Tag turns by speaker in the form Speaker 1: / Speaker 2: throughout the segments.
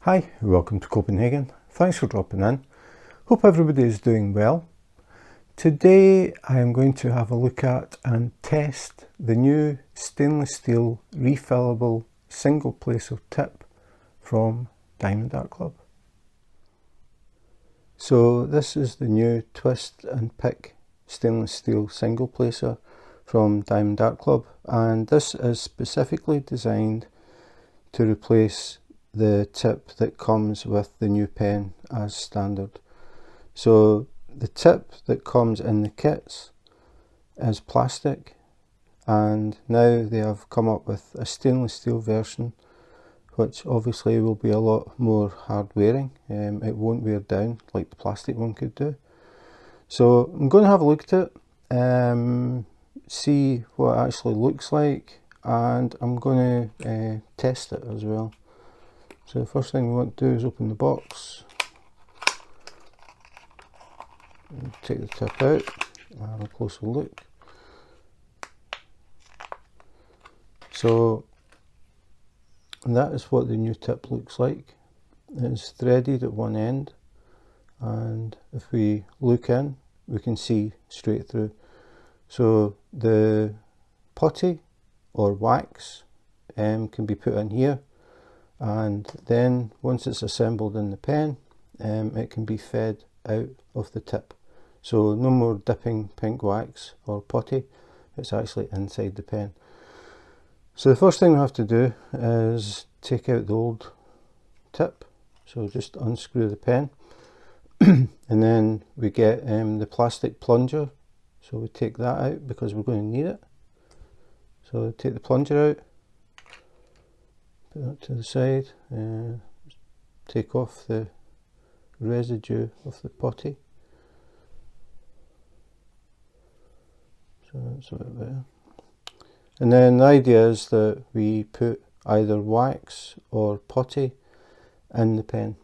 Speaker 1: Hi, welcome to Copenhagen. Thanks for dropping in. Hope everybody is doing well. Today I am going to have a look at and test the new stainless steel refillable single placer tip from Diamond Art Club. So this is the new twist and pick stainless steel single placer from Diamond Art Club, and this is specifically designed to replace the tip that comes with the new pen as standard. So the tip that comes in the kits is plastic, and now they have come up with a stainless steel version, which obviously will be a lot more hard wearing. It won't wear down like the plastic one could do. So I'm going to have a look at it, see what it actually looks like, and I'm going to test it as well. So the first thing we want to do is open the box, and take the tip out and have a closer look. So that is what the new tip looks like. It's threaded at one end, and if we look in we can see straight through. So the putty or wax can be put in here, and then once it's assembled in the pen, it can be fed out of the tip. So no more dipping pink wax or putty, it's actually inside the pen. So the first thing we have to do is take out the old tip. So just unscrew the pen and then we get the plastic plunger. So we take that out because we're going to need it. So take the plunger out, put that to the side, take off the residue of the putty. So that's a bit better. And then the idea is that we put either wax or putty in the pen.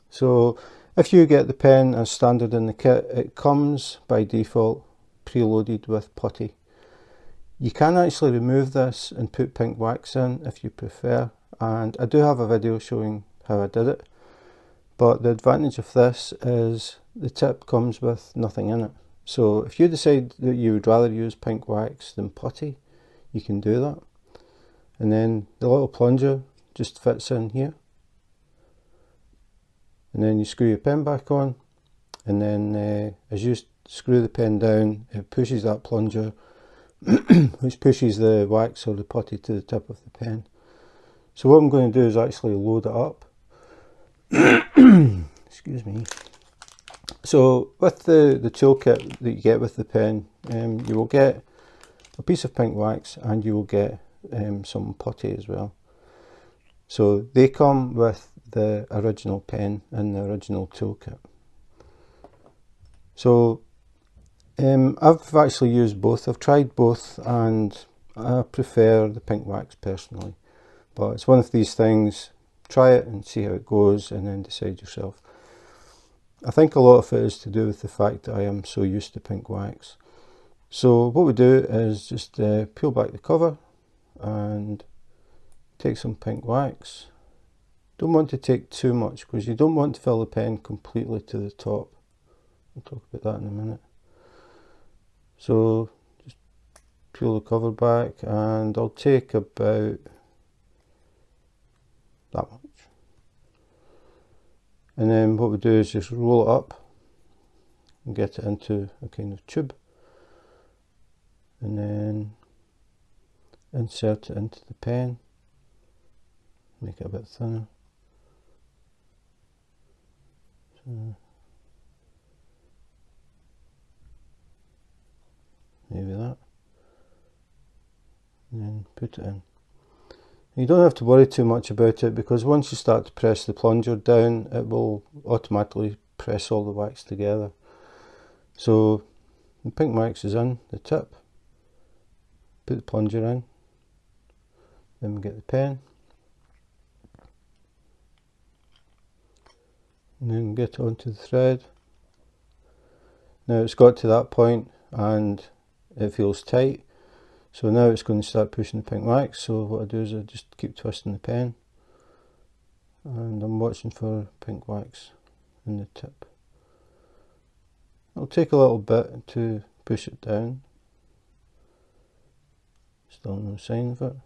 Speaker 1: So if you get the pen as standard in the kit, it comes by default preloaded with putty. You can actually remove this and put pink wax in if you prefer, and I do have a video showing how I did it, but the advantage of this is the tip comes with nothing in it. So if you decide that you would rather use pink wax than putty, you can do that. And then the little plunger just fits in here, and then you screw your pen back on, and then as you screw the pen down, it pushes that plunger which pushes the wax or the putty to the tip of the pen. So what I'm going to do is actually load it up. Excuse me. So with the toolkit that you get with the pen, you will get a piece of pink wax and you will get some putty as well. So they come with the original pen and the original toolkit. So I've actually used both. I've tried both and I prefer the pink wax personally, but it's one of these things, try it and see how it goes and then decide yourself. I think a lot of it is to do with the fact that I am so used to pink wax. So what we do is just peel back the cover and take some pink wax. Don't want to take too much because you don't want to fill the pen completely to the top. We'll talk about that in a minute. So just peel the cover back, and I'll take about that much. And then what we do is just roll it up and get it into a kind of tube, and then insert it into the pen, make it a bit thinner. So maybe that, and then put it in. You don't have to worry too much about it because once you start to press the plunger down, it will automatically press all the wax together. So the pink wax is in the tip, put the plunger in, then we get the pen, and then get it onto the thread. Now it's got to that point and it feels tight, so now it's going to start pushing the pink wax. So what I do is I just keep twisting the pen and I'm watching for pink wax in the tip. It'll take a little bit to push it down. Still no sign of it.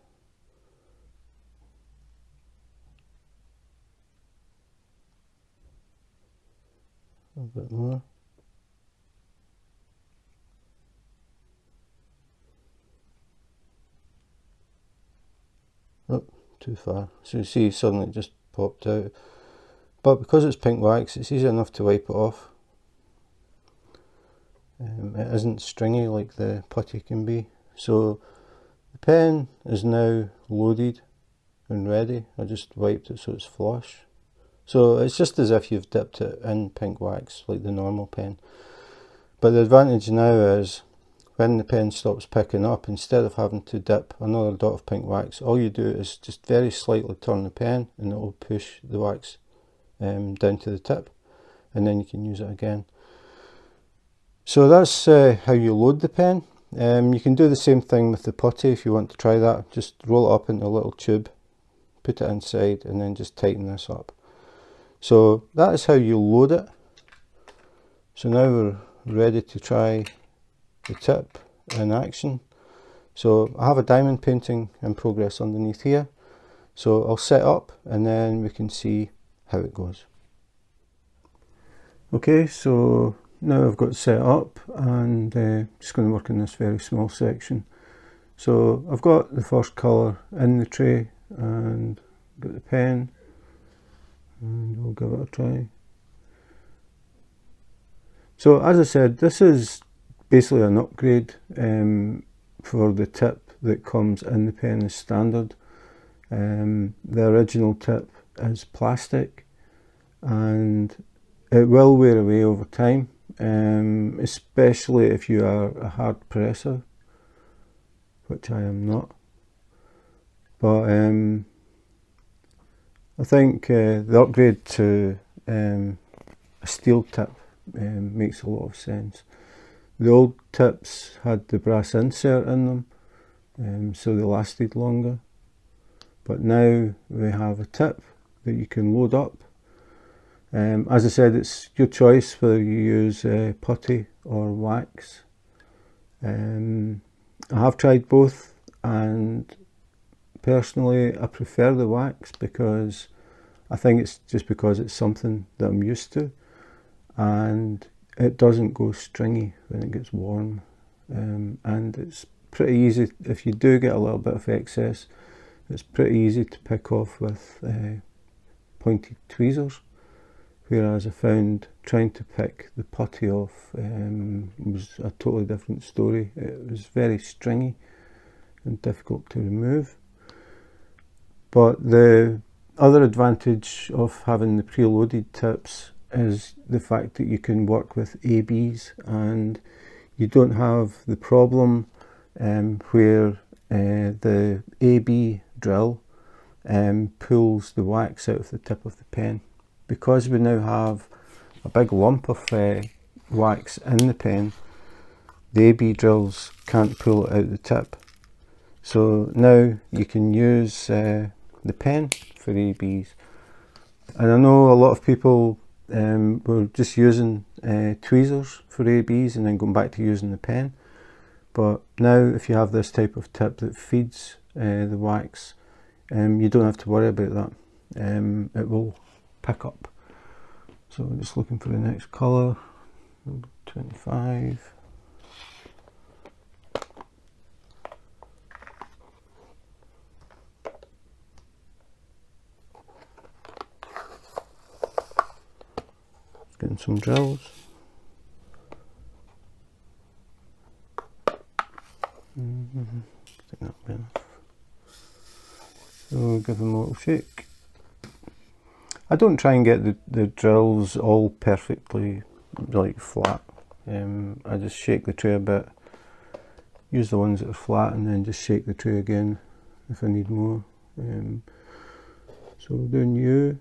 Speaker 1: A bit more. Oh, too far. So you see suddenly it just popped out. But because it's pink wax, it's easy enough to wipe it off. It isn't stringy like the putty can be. So the pen is now loaded and ready. I just wiped it so it's flush. So it's just as if you've dipped it in pink wax like the normal pen. But the advantage now is when the pen stops picking up, instead of having to dip another dot of pink wax, all you do is just very slightly turn the pen and it will push the wax down to the tip, and then you can use it again. So that's how you load the pen. You can do the same thing with the putty if you want to try that. Just roll it up into a little tube, put it inside, and then just tighten this up. So that is how you load it. So now we're ready to try the tip in action. So I have a diamond painting in progress underneath here. So I'll set up and then we can see how it goes. Okay, so now I've got it set up and just going to work in this very small section. So I've got the first colour in the tray and got the pen, and we'll give it a try. So as I said, this is basically an upgrade for the tip that comes in the pen as standard. The original tip is plastic and it will wear away over time, especially if you are a hard presser, which I am not. But I think the upgrade to a steel tip makes a lot of sense. The old tips had the brass insert in them, so they lasted longer. But now we have a tip that you can load up. As I said, it's your choice whether you use putty or wax. I have tried both, and personally I prefer the wax because I think it's just because it's something that I'm used to, and it doesn't go stringy when it gets warm, and it's pretty easy. If you do get a little bit of excess, it's pretty easy to pick off with pointed tweezers, whereas I found trying to pick the putty off was a totally different story. It was very stringy and difficult to remove. But the other advantage of having the preloaded tips is the fact that you can work with ABs, and you don't have the problem where the AB drill pulls the wax out of the tip of the pen. Because we now have a big lump of wax in the pen, the AB drills can't pull it out the tip. So now you can use the pen for ABs. And I know a lot of people were just using tweezers for ABs and then going back to using the pen. But now if you have this type of tip that feeds the wax, you don't have to worry about that. It will pick up. So we're just looking for the next colour, number 25. Getting some drills. I think that'll be enough. So we'll give them a little shake. I don't try and get the drills all perfectly like flat. I just shake the tray a bit, use the ones that are flat, and then just shake the tray again if I need more. So we'll do new.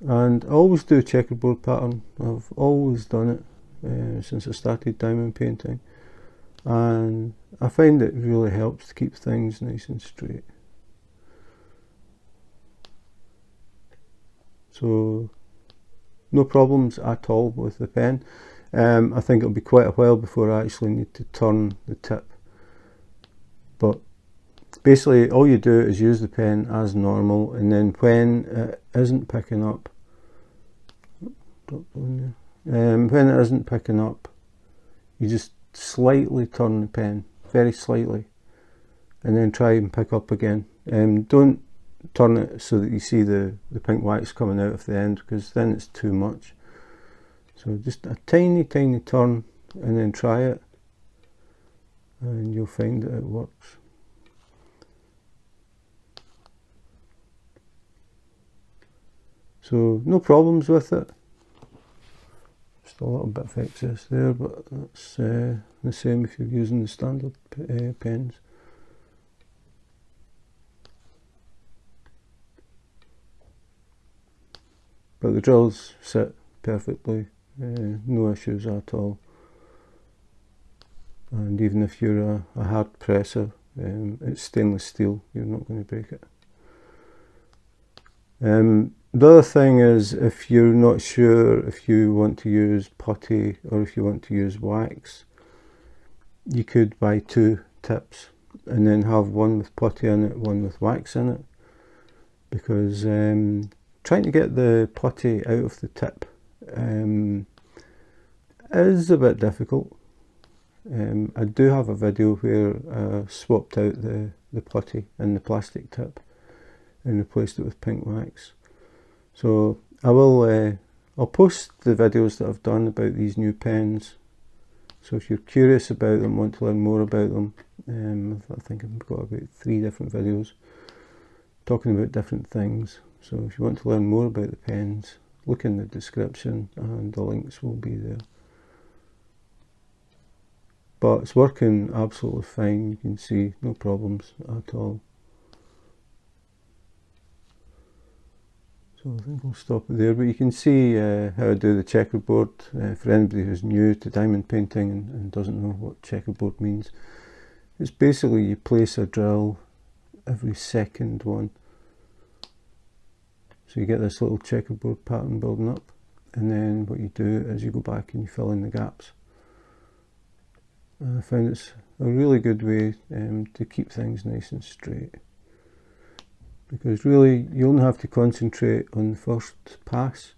Speaker 1: And I always do a checkerboard pattern. I've always done it since I started diamond painting, and I find it really helps to keep things nice and straight. So no problems at all with the pen. I think it'll be quite a while before I actually need to turn the tip, but basically all you do is use the pen as normal, and then when it isn't picking up, when it isn't picking up, you just slightly turn the pen, very slightly, and then try and pick up again. Don't turn it so that you see the pink wax coming out of the end, because then it's too much. So just a tiny turn, and then try it, and you'll find that it works. So no problems with it. Just a little bit of excess there, but that's the same if you're using the standard pens. But the drills sit perfectly, no issues at all. And even if you're a hard presser, it's stainless steel, you're not going to break it. The other thing is, if you're not sure if you want to use putty or if you want to use wax, you could buy two tips and then have one with putty in it, one with wax in it, because trying to get the putty out of the tip is a bit difficult. I do have a video where I swapped out the putty and the plastic tip and replaced it with pink wax. So I'll post the videos that I've done about these new pens. So if you're curious about them, want to learn more about them, I think I've got about 3 different videos talking about different things. So if you want to learn more about the pens, look in the description and the links will be there. But it's working absolutely fine, you can see no problems at all. So I think I'll stop it there, but you can see how I do the checkerboard for anybody who's new to diamond painting and doesn't know what checkerboard means. It's basically you place a drill every second one. So you get this little checkerboard pattern building up, and then what you do is you go back and you fill in the gaps. And I find it's a really good way to keep things nice and straight. Because really you only have to concentrate on the first pass.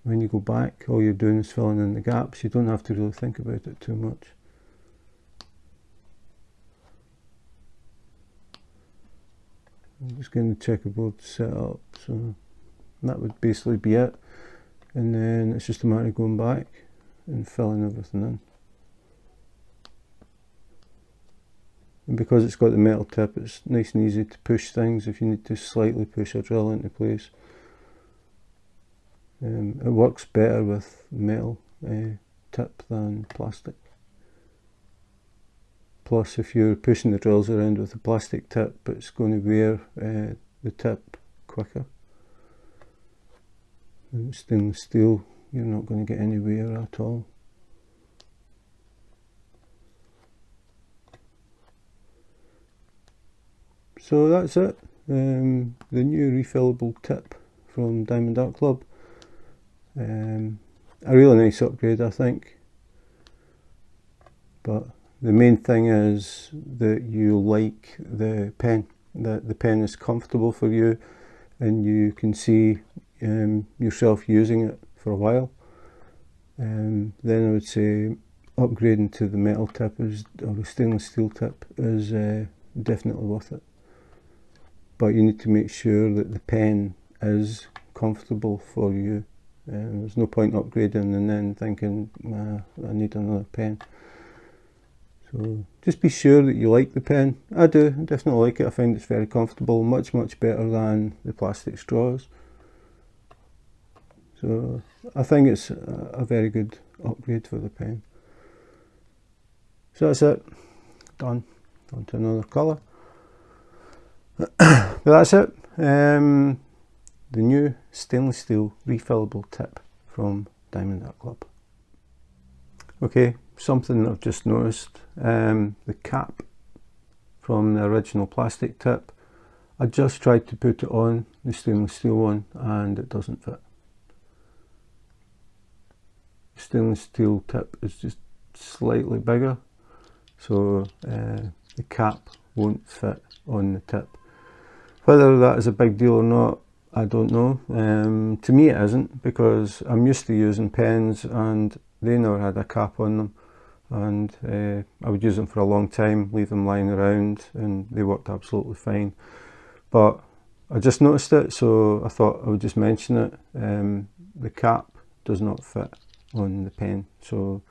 Speaker 1: When you go back, all you're doing is filling in the gaps. You don't have to really think about it too much. I'm just getting the checkerboard set up, so that would basically be it. And then it's just a matter of going back and filling everything in. And because it's got the metal tip, it's nice and easy to push things if you need to slightly push a drill into place. It works better with metal tip than plastic. Plus, if you're pushing the drills around with a plastic tip, it's going to wear the tip quicker. And stainless steel, you're not going to get any wear at all. So that's it, the new refillable tip from Diamond Art Club. A really nice upgrade, I think, but the main thing is that you like the pen, that the pen is comfortable for you and you can see yourself using it for a while. Then I would say upgrading to the metal tip or the stainless steel tip is definitely worth it. But you need to make sure that the pen is comfortable for you. There's no point upgrading and then thinking, I need another pen. So just be sure that you like the pen. I do, I definitely like it. I find it's very comfortable, much better than the plastic straws. So I think it's a very good upgrade for the pen. So that's it, done. On to another colour. But that's it, the new stainless steel refillable tip from Diamond Art Club. Okay, something I've just noticed, the cap from the original plastic tip, I just tried to put it on, the stainless steel one, and it doesn't fit. The stainless steel tip is just slightly bigger, so the cap won't fit on the tip. Whether that is a big deal or not, I don't know. To me it isn't, because I'm used to using pens and they never had a cap on them, and I would use them for a long time, leave them lying around, and they worked absolutely fine. But I just noticed it, so I thought I would just mention it. The cap does not fit on the pen, so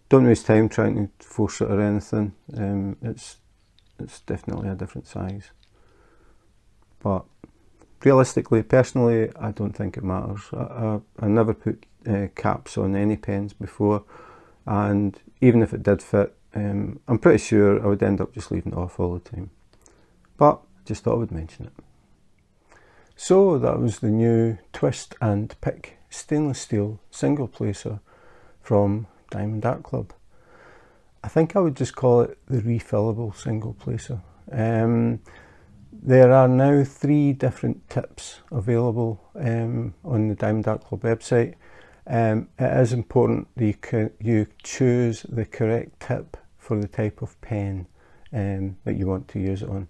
Speaker 1: don't waste time trying to force it or anything. It's definitely a different size. But realistically, personally, I don't think it matters. I never put caps on any pens before, and even if it did fit, I'm pretty sure I would end up just leaving it off all the time. But I just thought I would mention it. So that was the new Twist and Pick stainless steel single placer from Diamond Art Club. I think I would just call it the refillable single placer. There are now 3 different tips available on the Diamond Art Club website. It is important that you choose the correct tip for the type of pen that you want to use it on.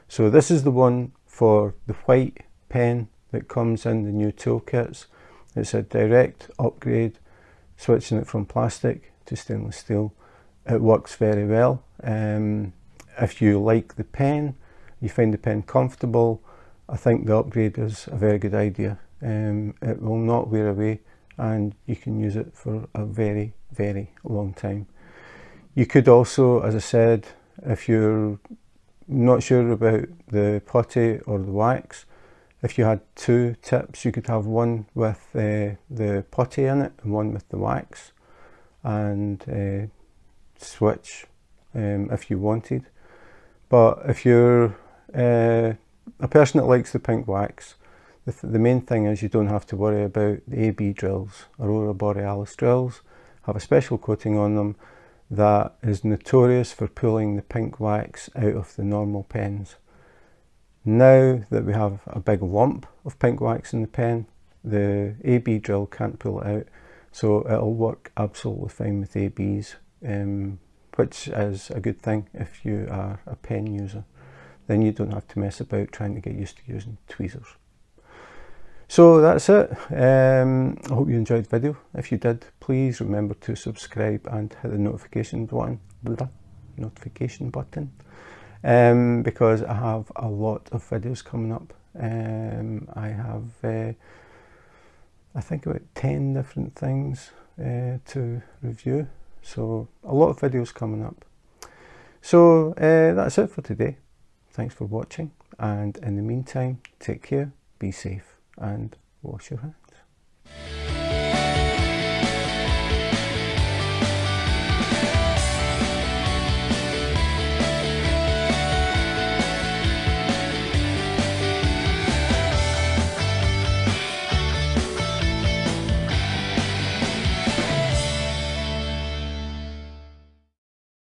Speaker 1: So this is the one for the white pen that comes in the new toolkits. It's a direct upgrade, switching it from plastic to stainless steel. It works very well. If you like the pen, you find the pen comfortable, I think the upgrade is a very good idea. It will not wear away, and you can use it for a very, very long time. You could also, as I said, if you're not sure about the putty or the wax, if you had 2 tips, you could have one with the putty in it and one with the wax, and switch if you wanted. But if you're a person that likes the pink wax, the main thing is you don't have to worry about the AB drills. Aurora Borealis drills have a special coating on them that is notorious for pulling the pink wax out of the normal pens. Now that we have a big lump of pink wax in the pen, the AB drill can't pull it out, so it'll work absolutely fine with ABs, which is a good thing if you are a pen user. Then you don't have to mess about trying to get used to using tweezers. So that's it. I hope you enjoyed the video. If you did, please remember to subscribe and hit the notification button, because I have a lot of videos coming up. I have I think about 10 different things to review, so a lot of videos coming up. So that's it for today. Thanks for watching, and in the meantime, take care, be safe, and wash your hands.